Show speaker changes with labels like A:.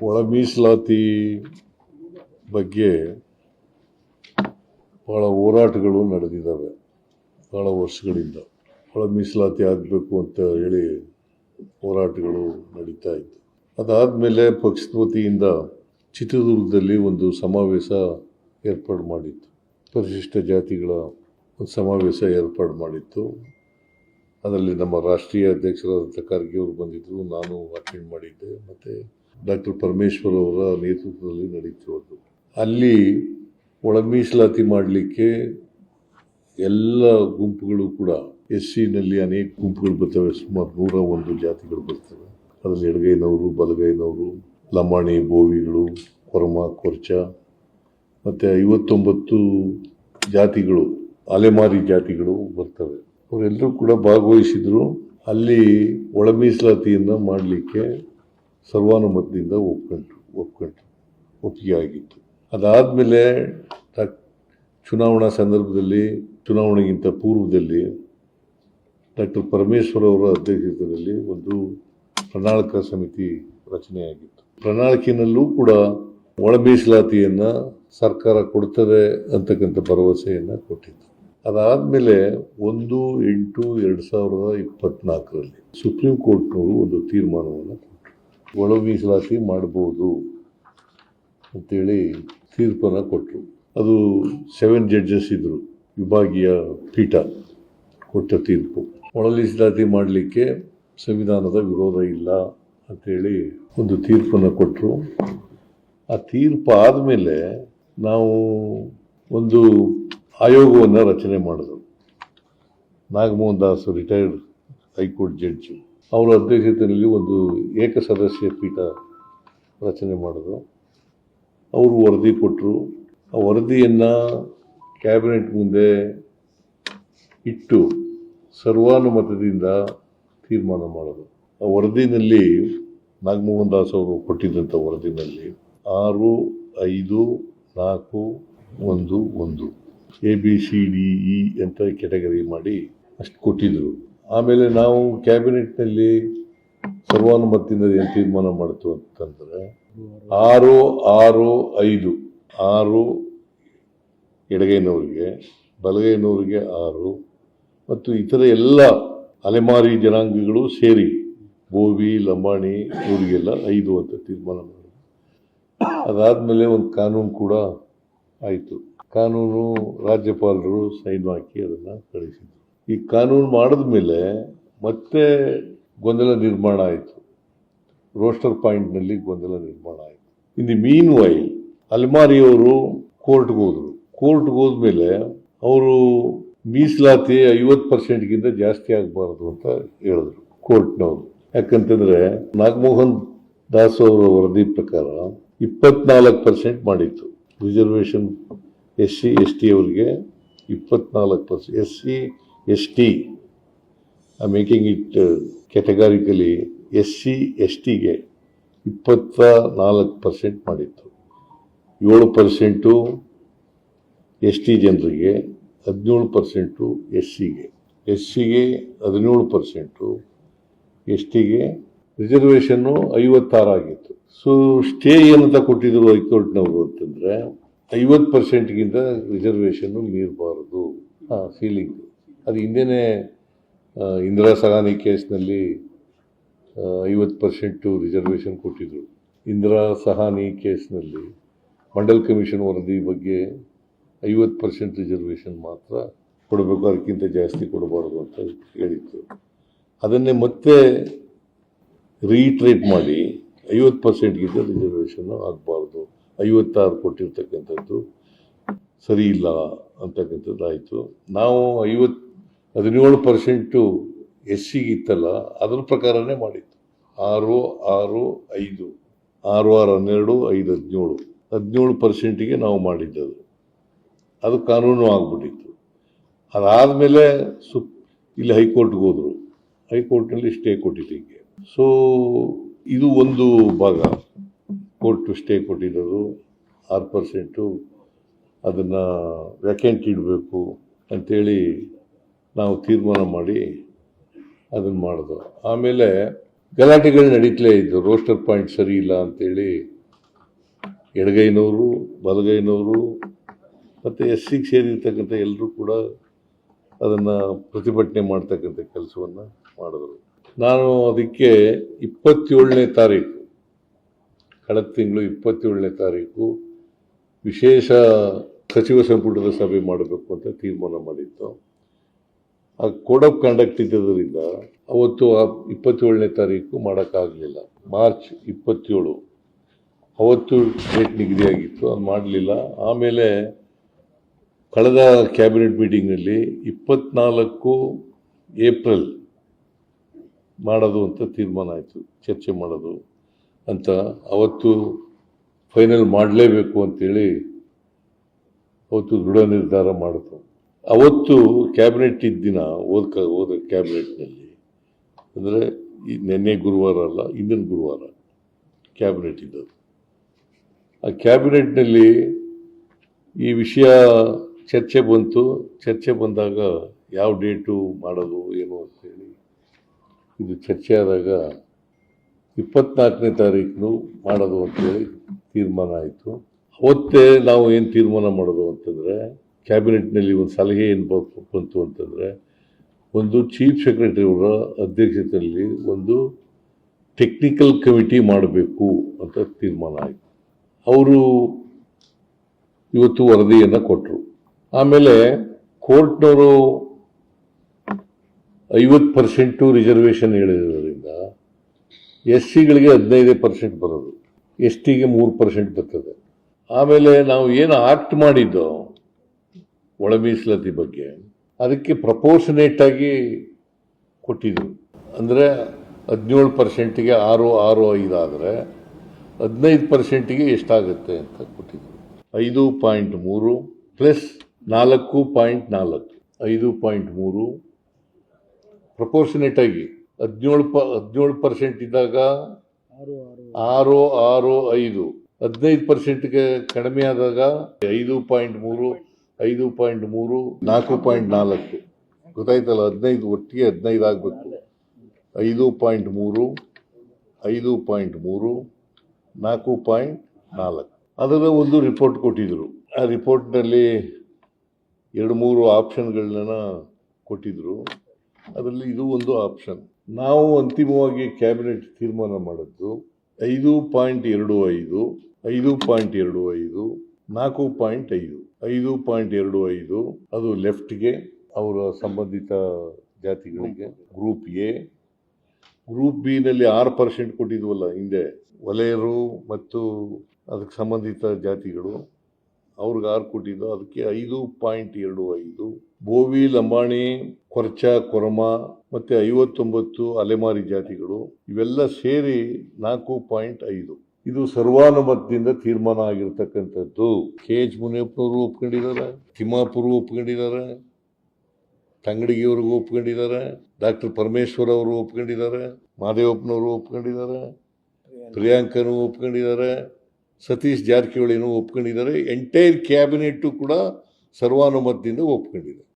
A: ಒಳ ಮೀಸಲಾತಿ ಬಗ್ಗೆ ಬಹಳ ಹೋರಾಟಗಳು ನಡೆದಿದ್ದಾವೆ. ಬಹಳ ವರ್ಷಗಳಿಂದ ಒಳ ಮೀಸಲಾತಿ ಆಗಬೇಕು ಅಂತ ಹೇಳಿ ಹೋರಾಟಗಳು ನಡೀತಾ ಇತ್ತು. ಅದಾದಮೇಲೆ ಪಕ್ಷದ ವತಿಯಿಂದ ಚಿತ್ರದುರ್ಗದಲ್ಲಿ ಒಂದು ಸಮಾವೇಶ ಏರ್ಪಾಡು ಮಾಡಿತ್ತು. ಪರಿಶಿಷ್ಟ ಜಾತಿಗಳ ಒಂದು ಸಮಾವೇಶ ಏರ್ಪಾಡು ಮಾಡಿತ್ತು. ಅದರಲ್ಲಿ ನಮ್ಮ ರಾಷ್ಟ್ರೀಯ ಅಧ್ಯಕ್ಷರಾದಂಥ ಖರ್ಗೆ ಅವರು ಬಂದಿದ್ದರು, ನಾನು ಅಟೆಂಡ್ ಮಾಡಿದ್ದೆ, ಮತ್ತು ಡಾಕ್ಟರ್ ಪರಮೇಶ್ವರ್ ಅವರ ನೇತೃತ್ವದಲ್ಲಿ ನಡೀತಿರೋದು. ಅಲ್ಲಿ ಒಳ ಮೀಸಲಾತಿ ಮಾಡಲಿಕ್ಕೆ ಎಲ್ಲ ಗುಂಪುಗಳು ಕೂಡ SCನಲ್ಲಿ ಅನೇಕ ಗುಂಪುಗಳು ಬರ್ತವೆ. ಸುಮಾರು 101 ಜಾತಿಗಳು ಬರ್ತವೆ. ಅದರಲ್ಲಿ ಎಡಗೈನವರು, ಬಲಗೈನವರು, ಲಂಬಾಣಿ, ಬೋವಿಗಳು, ಕೊರಮ, ಕೊರ್ಚ ಮತ್ತು 59 ಜಾತಿಗಳು, ಅಲೆಮಾರಿ ಜಾತಿಗಳು ಬರ್ತವೆ. ಅವರೆಲ್ಲರೂ ಕೂಡ ಭಾಗವಹಿಸಿದ್ರು. ಅಲ್ಲಿ ಒಳ ಮೀಸಲಾತಿಯನ್ನು ಮಾಡಲಿಕ್ಕೆ ಸರ್ವಾನುಮತದಿಂದ ಒಪ್ಪಿಗೆ ಆಗಿತ್ತು. ಅದಾದಮೇಲೆ ಚುನಾವಣಾ ಸಂದರ್ಭದಲ್ಲಿ, ಚುನಾವಣೆಗಿಂತ ಪೂರ್ವದಲ್ಲಿ ಡಾಕ್ಟರ್ ಪರಮೇಶ್ವರ್ ಅವರ ಅಧ್ಯಕ್ಷತೆಯಲ್ಲಿ ಒಂದು ಪ್ರಣಾಳಿಕಾ ಸಮಿತಿ ರಚನೆಯಾಗಿತ್ತು. ಪ್ರಣಾಳಿಕೆಯಲ್ಲೂ ಕೂಡ ಒಳ ಮೀಸಲಾತಿಯನ್ನು ಸರ್ಕಾರ ಕೊಡ್ತದೆ ಅಂತಕ್ಕಂಥ ಭರವಸೆಯನ್ನು ಕೊಟ್ಟಿತ್ತು. ಅದಾದಮೇಲೆ 1/8/2024 ಸುಪ್ರೀಂ ಕೋರ್ಟ್ನವರು ಒಂದು ತೀರ್ಮಾನವನ್ನು ಕೊಟ್ಟರು. ಒಳ ಮೀಸಲಾತಿ ಮಾಡಬಹುದು ಅಂತೇಳಿ ತೀರ್ಪನ್ನು ಕೊಟ್ಟರು. ಅದು 7 ಜಡ್ಜಸ್ ಇದ್ದರು, ವಿಭಾಗೀಯ ಪೀಠ ಕೊಟ್ಟ ತೀರ್ಪು. ಒಳ ಮೀಸಲಾತಿ ಮಾಡಲಿಕ್ಕೆ ಸಂವಿಧಾನದ ವಿರೋಧ ಇಲ್ಲ ಅಂತೇಳಿ ಒಂದು ತೀರ್ಪನ್ನು ಕೊಟ್ಟರು. ಆ ತೀರ್ಪು ಆದಮೇಲೆ ನಾವು ಒಂದು ಆಯೋಗವನ್ನು ರಚನೆ ಮಾಡಿದ್ರು. Nagamohan Das, retired high court judge, ಅವರ ಅಧ್ಯಕ್ಷತೆಯಲ್ಲಿ ಒಂದು ಏಕಸದಸ್ಯ ಪೀಠ ರಚನೆ ಮಾಡಿದ್ರು. ಅವರು ವರದಿ ಕೊಟ್ಟರು. ಆ ವರದಿಯನ್ನು ಕ್ಯಾಬಿನೆಟ್ ಮುಂದೆ ಇಟ್ಟು ಸರ್ವಾನುಮತದಿಂದ ತೀರ್ಮಾನ ಮಾಡೋದು. ಆ ವರದಿನಲ್ಲಿ, ನಾಗಮೋಹನ್ ದಾಸ್ ಅವರು ಕೊಟ್ಟಿದ್ದಂಥ ವರದಿನಲ್ಲಿ 6-5-4-1-1 ABCDE ಅಂತ ಕೆಟಗರಿ ಮಾಡಿ ಅಷ್ಟು ಕೊಟ್ಟಿದ್ದರು. ಆಮೇಲೆ ನಾವು ಕ್ಯಾಬಿನೆಟ್ನಲ್ಲಿ ಸರ್ವಾನುಮತದಿಂದ ಏನು ತೀರ್ಮಾನ ಮಾಡ್ತು ಅಂತಂದರೆ 6-6-5, 6 ಎಡಗೈನವರಿಗೆ, ಬಲಗೈನವರಿಗೆ 6 ಮತ್ತು ಇತರ ಎಲ್ಲ ಅಲೆಮಾರಿ ಜನಾಂಗಗಳು ಸೇರಿ ಬೋವಿ, ಲಂಬಾಣಿ ಇವರಿಗೆಲ್ಲ 5 ಅಂತ ತೀರ್ಮಾನ ಮಾಡಿದ್ರು. ಅದಾದಮೇಲೆ ಒಂದು ಕಾನೂನು ಕೂಡ ಆಯಿತು. ಕಾನೂನು ರಾಜ್ಯಪಾಲರು ಸೈನ್ ಹಾಕಿ ಅದನ್ನು ಕಳಿಸಿದ್ರು. ಈ ಕಾನೂನು ಮಾಡಿದ ಮೇಲೆ ಮತ್ತೆ ಗೊಂದಲ ನಿರ್ಮಾಣ ಆಯಿತು. ರೋಸ್ಟರ್ ಪಾಯಿಂಟ್ನಲ್ಲಿ ಗೊಂದಲ ನಿರ್ಮಾಣ ಆಯಿತು. ಇನ್ ದಿ ಮೀನ್ ವೈಲ್ ಅಲೆಮಾರಿಯವರು ಕೋರ್ಟ್ಗೆ ಹೋದರು. ಕೋರ್ಟ್ಗೆ ಹೋದ್ಮೇಲೆ ಅವರು ಮೀಸಲಾತಿ 50%ಗಿಂತ ಜಾಸ್ತಿ ಆಗಬಾರ್ದು ಅಂತ ಹೇಳಿದ್ರು ಕೋರ್ಟ್ನವರು. ಯಾಕಂತಂದರೆ ನಾಗಮೋಹನ್ ದಾಸ್ ಅವರ ವರದಿ ಪ್ರಕಾರ 24% ಮಾಡಿತ್ತು ರಿಸರ್ವೇಷನ್. SC/ST ಅವರಿಗೆ 24%. SC/ST ಮೇಕಿಂಗ್ ಇಟ್ ಕ್ಯಾಟಗಾರಿಕಲಿ SC/STಗೆ 24% ಮಾಡಿತ್ತು. 7% ST ಜನರಿಗೆ, 17% SCಗೆ, SCಗೆ 17%, STಗೆ ರಿಸರ್ವೇಷನ್ನು 56 ಆಗಿತ್ತು. ಸೊ ಸ್ಟೇ ಏನಂತ ಕೊಟ್ಟಿದ್ರು ಹೈಕೋರ್ಟ್ನವರು ಅಂತಂದರೆ 50%ಗಿಂತ ರಿಸರ್ವೇಷನ್ನು ಮೀರಬಾರದು. ಸೀಲಿಂಗ್ ಅದು ಹಿಂದೆನೇ ಇಂದಿರಾ ಸಹಾನಿ ಕೇಸ್ನಲ್ಲಿ 50% ರಿಸರ್ವೇಷನ್ ಕೊಟ್ಟಿದ್ರು. ಇಂದಿರಾ ಸಹಾನಿ ಕೇಸ್ನಲ್ಲಿ ಮಂಡಲ್ ಕಮಿಷನ್ ವರದಿ ಬಗ್ಗೆ 50% ರಿಸರ್ವೇಷನ್ ಮಾತ್ರ ಕೊಡಬೇಕು, ಅದಕ್ಕಿಂತ ಜಾಸ್ತಿ ಕೊಡಬಾರ್ದು ಅಂತ ಹೇಳಿತ್ತು. ಅದನ್ನೇ ಮತ್ತೆ ರೀಟ್ರೇಟ್ ಮಾಡಿ 50%ಗಿಂತ ರಿಸರ್ವೇಷನ್ನು ಆಗಬಾರ್ದು, 56 ಕೊಟ್ಟಿರ್ತಕ್ಕಂಥದ್ದು ಸರಿ ಇಲ್ಲ ಅಂತಕ್ಕಂಥದ್ದು ಆಯಿತು. ನಾವು 17% SCಗಿತ್ತಲ್ಲ, ಅದ್ರ ಪ್ರಕಾರನೇ ಮಾಡಿತ್ತು. 6-6-5, 6-6-12, 5-17, 17%ಗೆ ನಾವು ಮಾಡಿದ್ದದು. ಅದು ಕಾನೂನು ಆಗ್ಬಿಟ್ಟಿತ್ತು. ಅದಾದಮೇಲೆ ಇಲ್ಲಿ ಹೈಕೋರ್ಟ್ಗೆ ಹೋದರು. ಹೈಕೋರ್ಟ್ನಲ್ಲಿ ಸ್ಟೇ ಕೊಟ್ಟಿದ್ದಕ್ಕೆ. ಸೊ ಇದು ಒಂದು ಭಾಗ. ಕೋರ್ಟು ಸ್ಟೇ ಕೊಟ್ಟಿರೋದು 6%, ಅದನ್ನು ವ್ಯಾಕೆಂಟ್ ಇಡಬೇಕು ಅಂಥೇಳಿ ನಾವು ತೀರ್ಮಾನ ಮಾಡಿ ಅದನ್ನು ಮಾಡಿದ್ರು. ಆಮೇಲೆ ಗಲಾಟೆಗಳು ನಡೀತಲೇ ಇದ್ದು, ರೋಸ್ಟರ್ ಪಾಯಿಂಟ್ ಸರಿ ಇಲ್ಲ ಅಂತೇಳಿ ಎಡಗೈನವರು, ಬಲಗೈನವರು ಮತ್ತು SCಗೆ ಸೇರಿರ್ತಕ್ಕಂಥ ಎಲ್ಲರೂ ಕೂಡ ಅದನ್ನು ಪ್ರತಿಭಟನೆ ಮಾಡ್ತಕ್ಕಂಥ ಕೆಲಸವನ್ನು ಮಾಡಿದ್ರು. ನಾನು ಅದಕ್ಕೆ 27ನೇ ತಾರೀಕು, ಕಳೆದ ತಿಂಗಳು 27ನೇ ತಾರೀಕು ವಿಶೇಷ ಸಚಿವ ಸಂಪುಟದ ಸಭೆ ಮಾಡಬೇಕು ಅಂತ ತೀರ್ಮಾನ ಮಾಡಿತ್ತು. ಆ ಕೋಡ್ ಆಫ್ ಕಂಡಕ್ಟ್ ಇದ್ದರಿಂದ ಅವತ್ತು 27ನೇ ತಾರೀಕು ಮಾಡೋಕ್ಕಾಗಲಿಲ್ಲ. ಮಾರ್ಚ್ 27 ಅವತ್ತು ಡೇಟ್ ನಿಗದಿಯಾಗಿತ್ತು, ಅದು ಮಾಡಲಿಲ್ಲ. ಆಮೇಲೆ ಕಳೆದ ಕ್ಯಾಬಿನೆಟ್ ಮೀಟಿಂಗ್ನಲ್ಲಿ 24 ಏಪ್ರಿಲ್ ಮಾಡೋದು ಅಂತ ತೀರ್ಮಾನ ಆಯಿತು, ಚರ್ಚೆ ಮಾಡೋದು ಅಂತ. ಅವತ್ತು ಫೈನಲ್ ಮಾಡಲೇಬೇಕು ಅಂತೇಳಿ ಅವತ್ತು ದೃಢ ನಿರ್ಧಾರ ಮಾಡಿತು. ಅವತ್ತು ಕ್ಯಾಬಿನೆಟ್ ಇದ್ದ ದಿನ ಹೋದ ಕ್ಯಾಬಿನೆಟ್ನಲ್ಲಿ, ಅಂದರೆ ನಿನ್ನೆ ಗುರುವಾರ ಅಲ್ಲ, ಇಂದಿನ ಗುರುವಾರ ಕ್ಯಾಬಿನೆಟ್ ಇದ್ದದ್ದು. ಆ ಕ್ಯಾಬಿನೆಟ್ನಲ್ಲಿ ಈ ವಿಷಯ ಚರ್ಚೆ ಬಂತು. ಚರ್ಚೆ ಬಂದಾಗ ಯಾವ ಡೇಟು ಮಾಡೋದು ಏನು ಅಂತೇಳಿ ಇದು ಚರ್ಚೆ ಆದಾಗ 24ನೇ ತಾರೀಕು ಮಾಡೋದು ಅಂತೇಳಿ ತೀರ್ಮಾನ ಆಯಿತು. ಅವತ್ತೇ ನಾವು ಏನು ತೀರ್ಮಾನ ಮಾಡೋದು ಅಂತಂದರೆ, ಕ್ಯಾಬಿನೆಟ್ನಲ್ಲಿ ಒಂದು ಸಲಹೆ ಏನು ಬಂತು ಅಂತಂದರೆ, ಒಂದು ಚೀಫ್ ಸೆಕ್ರೆಟರಿ ಅವರ ಅಧ್ಯಕ್ಷತೆಯಲ್ಲಿ ಒಂದು ಟೆಕ್ನಿಕಲ್ ಕಮಿಟಿ ಮಾಡಬೇಕು ಅಂತ ತೀರ್ಮಾನ ಆಯಿತು. ಅವರು ಇವತ್ತು ವರದಿಯನ್ನು ಕೊಟ್ಟರು. ಆಮೇಲೆ ಕೋರ್ಟ್ನವರು 50% ರಿಸರ್ವೇಷನ್ ಹೇಳಿರೋದ್ರಿಂದ SCಗಳಿಗೆ 15% ಬರೋದು, STಗೆ 3% ಬರ್ತದೆ. ಆಮೇಲೆ ನಾವು ಏನು ಆಕ್ಟ್ ಮಾಡಿದ್ದೋ ಒಳ ಮೀಸಲಾತಿ ಬಗ್ಗೆ, ಅದಕ್ಕೆ ಪ್ರಪೋರ್ಷನೇಟ್ ಆಗಿ ಕೊಟ್ಟಿದ್ರು. ಅಂದರೆ 17%ಗೆ 6.5 ಆದರೆ 15%ಗೆ ಎಷ್ಟಾಗುತ್ತೆ ಅಂತ ಕೊಟ್ಟಿದ್ರು. 5.3 ಪ್ಲಸ್ 4.4, 5.3 ಪ್ರಪೋರ್ಷನೇಟ್ ಆಗಿ 17% ಇದ್ದಾಗ 6.5, 15%ಗೆ ಕಡಿಮೆ ಆದಾಗ 5.3, 5.3, 4.4 ಗೊತ್ತಾಯ್ತಲ್ಲ. 15 ಒಟ್ಟಿಗೆ 15 ಆಗಬೇಕು. 5.3, 5.3, 4.4 ಅದರ ಒಂದು ರಿಪೋರ್ಟ್ ಕೊಟ್ಟಿದ್ರು. ಆ ರಿಪೋರ್ಟ್ನಲ್ಲಿ 2-3 ಆಪ್ಷನ್ಗಳನ್ನ ಕೊಟ್ಟಿದ್ರು. ಅದರಲ್ಲಿ ಇದು ಒಂದು ಆಪ್ಷನ್. ನಾವು ಅಂತಿಮವಾಗಿ ಕ್ಯಾಬಿನೆಟ್ ತೀರ್ಮಾನ ಮಾಡಿದ್ದು 5.25, 5.25, 4.5. 5.25 ಅದು ಲೆಫ್ಟ್ಗೆ, ಅವರ ಸಂಬಂಧಿತ ಜಾತಿಗಳಿಗೆ. Group A. ಗ್ರೂಪ್ ಬಿ ನಲ್ಲಿ 6% ಕೊಟ್ಟಿದ್ವಲ್ಲ ಹಿಂದೆ, ವಲಯರು ಮತ್ತು ಅದಕ್ಕೆ ಸಂಬಂಧಿತ ಜಾತಿಗಳು, ಅವ್ರಿಗೆ 6 ಕೊಟ್ಟಿದ್ದು. ಅದಕ್ಕೆ 5.25 ಬೋವಿ, ಲಂಬಾಣಿ, ಕೊರ್ಚ, ಕೊರಮ ಮತ್ತು 59 ಅಲೆಮಾರಿ ಜಾತಿಗಳು, ಇವೆಲ್ಲ ಸೇರಿ 4.5. ಇದು ಸರ್ವಾನುಮತದಿಂದ ತೀರ್ಮಾನ ಆಗಿರ್ತಕ್ಕಂಥದ್ದು. KH ಮುನಿಯಪ್ಪನವರು ಒಪ್ಕೊಂಡಿದ್ದಾರೆ, ತಿಮ್ಮಾಪುರು ಒಪ್ಕೊಂಡಿದ್ದಾರೆ, ತಂಗಡಿಗೆಯವ್ರಿಗೂ ಒಪ್ಕೊಂಡಿದ್ದಾರೆ, ಡಾಕ್ಟರ್ ಪರಮೇಶ್ವರ್ ಅವರು ಒಪ್ಕೊಂಡಿದ್ದಾರೆ, ಮಾದೇವಪ್ಪನವರು ಒಪ್ಕೊಂಡಿದ್ದಾರೆ, ಪ್ರಿಯಾಂಕನು ಒಪ್ಕೊಂಡಿದ್ದಾರೆ, ಸತೀಶ್ ಜಾರಕಿಹೊಳಿನೂ ಒಪ್ಕೊಂಡಿದ್ದಾರೆ. ಎಂಟೈರ್ ಕ್ಯಾಬಿನೆಟ್ಟು ಕೂಡ ಸರ್ವಾನುಮತದಿಂದ ಒಪ್ಕೊಂಡಿದೆ.